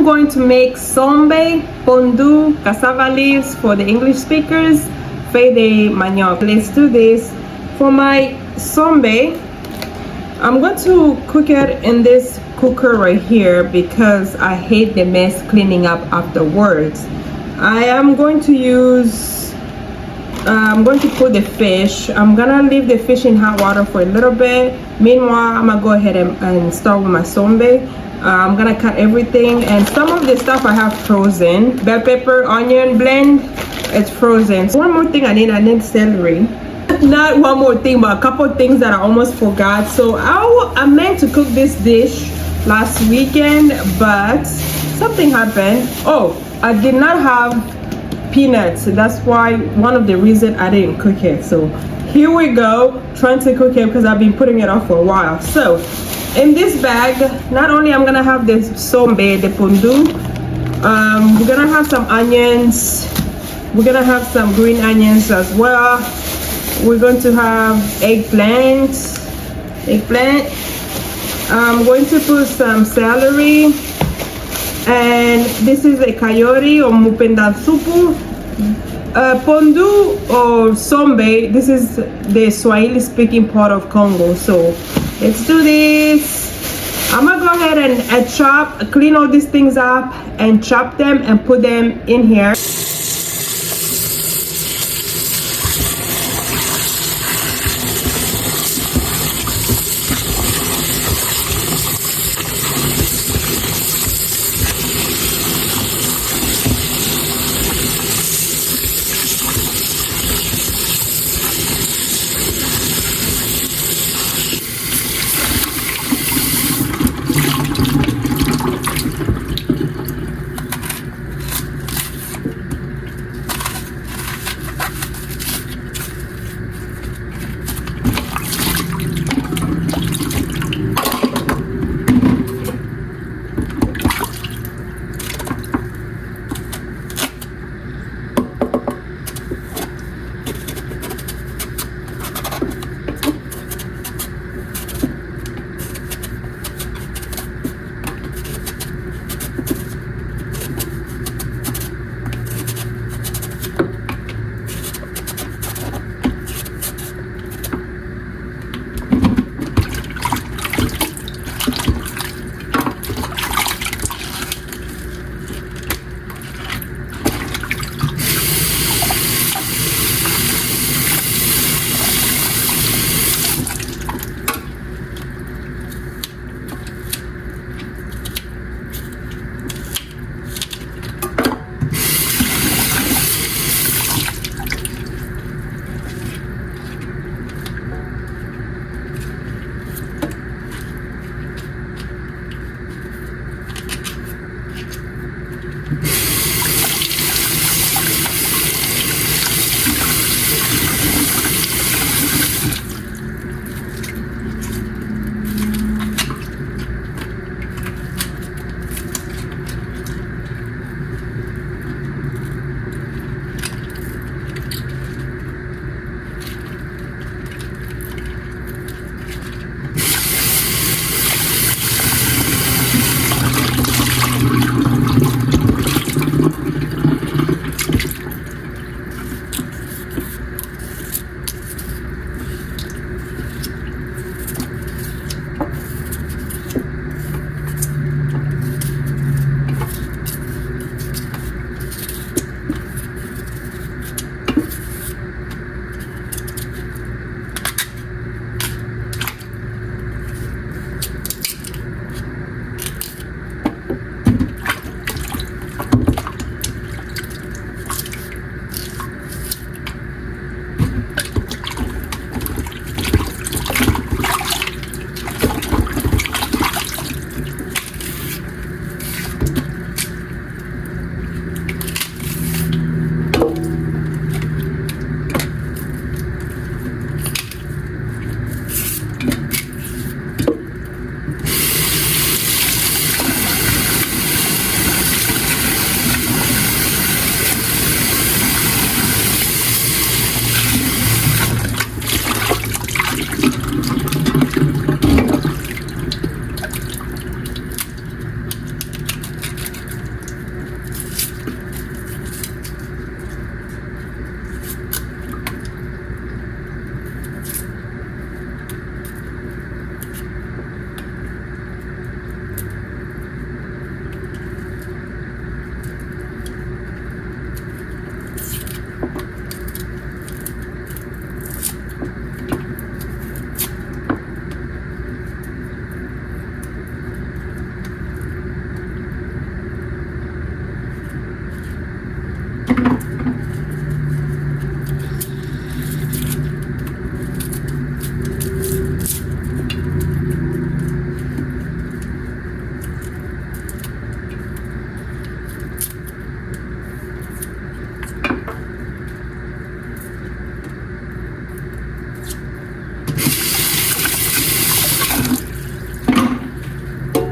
going to make sombe, pondu, cassava leaves for the English speakers, feuille de manioc. Let's do this. For my sombe, I'm going to cook it in this cooker right here because I hate the mess cleaning up afterwards. I am going to use, I'm going to put the fish. I'm gonna leave the fish in hot water for a little bit. Meanwhile, I'm gonna go ahead and start with my sombe. I'm gonna cut everything, and some of the stuff I have frozen. Bell pepper, onion blend, it's frozen. So one more thing I need celery. Not one more thing, but a couple of things that I almost forgot. So I meant to cook this dish last weekend, but something happened. Oh, I did not have peanuts. That's why one of the reasons I didn't cook it. So here we go, trying to cook it because I've been putting it off for a while. So in this bag, not only I'm gonna have the sombe, the pondu, we're gonna have some onions, we're gonna have some green onions as well. We're going to have eggplant. I'm going to put some celery, and this is a coyote or mupenda supu. Pondu or sombe, this is the Swahili speaking part of Congo. So let's do this. I'm gonna go ahead and clean all these things up and chop them and put them in here.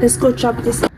let's go chop this.